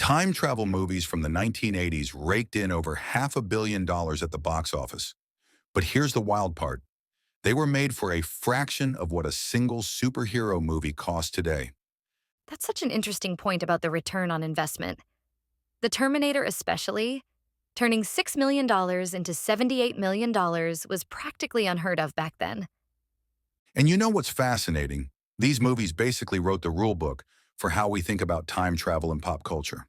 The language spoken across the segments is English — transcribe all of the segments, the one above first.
Time travel movies from the 1980s raked in over $500 million at the box office. But here's the wild part. They were made for a fraction of what a single superhero movie costs today. That's such an interesting point about the return on investment. The Terminator, especially, turning $6 million into $78 million was practically unheard of back then. And you know what's fascinating? These movies basically wrote the rule book for how we think about time travel in pop culture.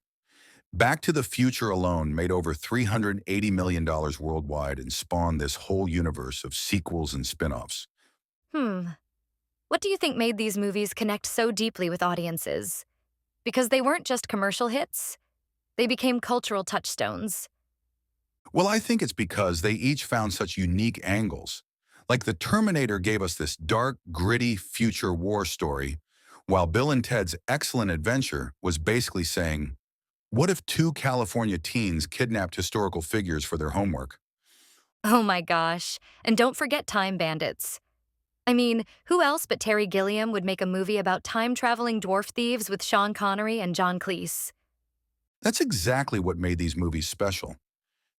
Back to the Future alone made over $380 million worldwide and spawned this whole universe of sequels and spin-offs. Hmm. What do you think made these movies connect so deeply with audiences? Because they weren't just commercial hits, they became cultural touchstones. Well, I think it's because they each found such unique angles. Like the Terminator gave us this dark, gritty future war story, while Bill and Ted's Excellent Adventure was basically saying, what if two California teens kidnapped historical figures for their homework? Oh my gosh. And don't forget Time Bandits. I mean, who else but Terry Gilliam would make a movie about time traveling dwarf thieves with Sean Connery and John Cleese? That's exactly what made these movies special.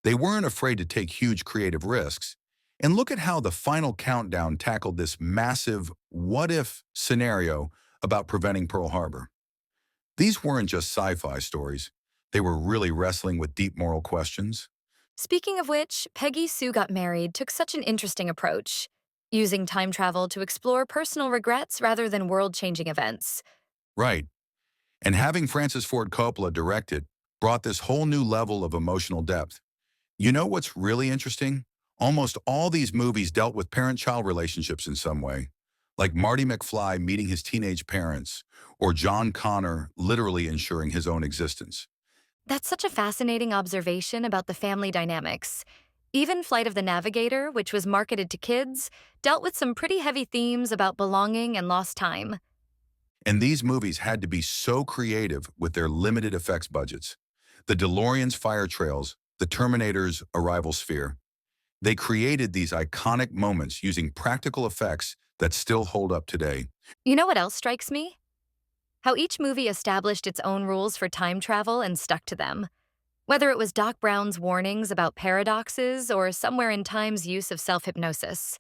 They weren't afraid to take huge creative risks. And look at how the final countdown tackled this massive what-if scenario about preventing Pearl Harbor. These weren't just sci-fi stories. They were really wrestling with deep moral questions. Speaking of which, Peggy Sue Got Married took such an interesting approach, using time travel to explore personal regrets rather than world changing events. Right. And having Francis Ford Coppola direct it brought this whole new level of emotional depth. You know what's really interesting? Almost all these movies dealt with parent-child relationships in some way, like Marty McFly meeting his teenage parents, or John Connor literally ensuring his own existence. That's such a fascinating observation about the family dynamics. Even Flight of the Navigator, which was marketed to kids, dealt with some pretty heavy themes about belonging and lost time. And these movies had to be so creative with their limited effects budgets. The DeLorean's fire trails, the Terminator's arrival sphere, they created these iconic moments using practical effects that still hold up today. You know what else strikes me? How each movie established its own rules for time travel and stuck to them. Whether it was Doc Brown's warnings about paradoxes or Somewhere in Time's use of self hypnosis.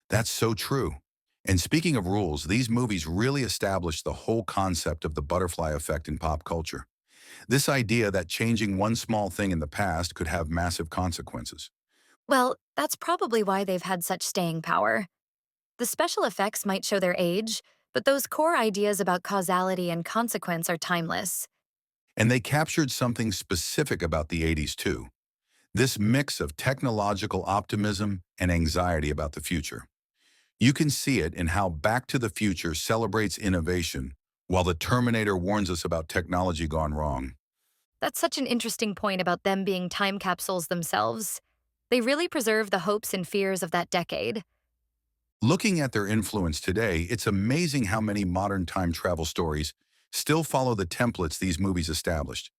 That's so true. And speaking of rules, these movies really established the whole concept of the butterfly effect in pop culture. This idea that changing one small thing in the past could have massive consequences. Well, that's probably why they've had such staying power. The special effects might show their age, but those core ideas about causality and consequence are timeless. And they captured something specific about the 80s too. This mix of technological optimism and anxiety about the future. You can see it in how Back to the Future celebrates innovation, while the Terminator warns us about technology gone wrong. That's such an interesting point about them being time capsules themselves. They really preserve the hopes and fears of that decade. Looking at their influence today, it's amazing how many modern time travel stories still follow the templates these movies established.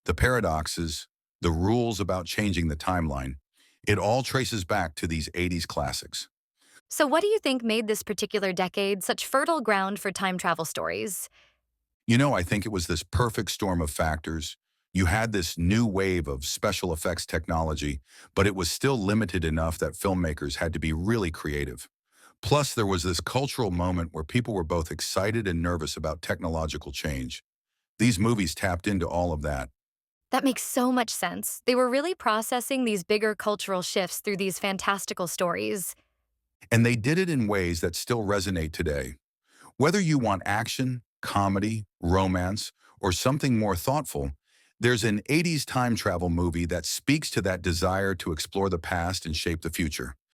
The paradoxes, the rules about changing the timeline, it all traces back to these 80s classics. So, what do you think made this particular decade such fertile ground for time travel stories? You know, I think it was this perfect storm of factors. You had this new wave of special effects technology, but it was still limited enough that filmmakers had to be really creative. Plus, there was this cultural moment where people were both excited and nervous about technological change. These movies tapped into all of that. That makes so much sense. They were really processing these bigger cultural shifts through these fantastical stories. And they did it in ways that still resonate today. Whether you want action, comedy, romance, or something more thoughtful, there's an 80s time travel movie that speaks to that desire to explore the past and shape the future.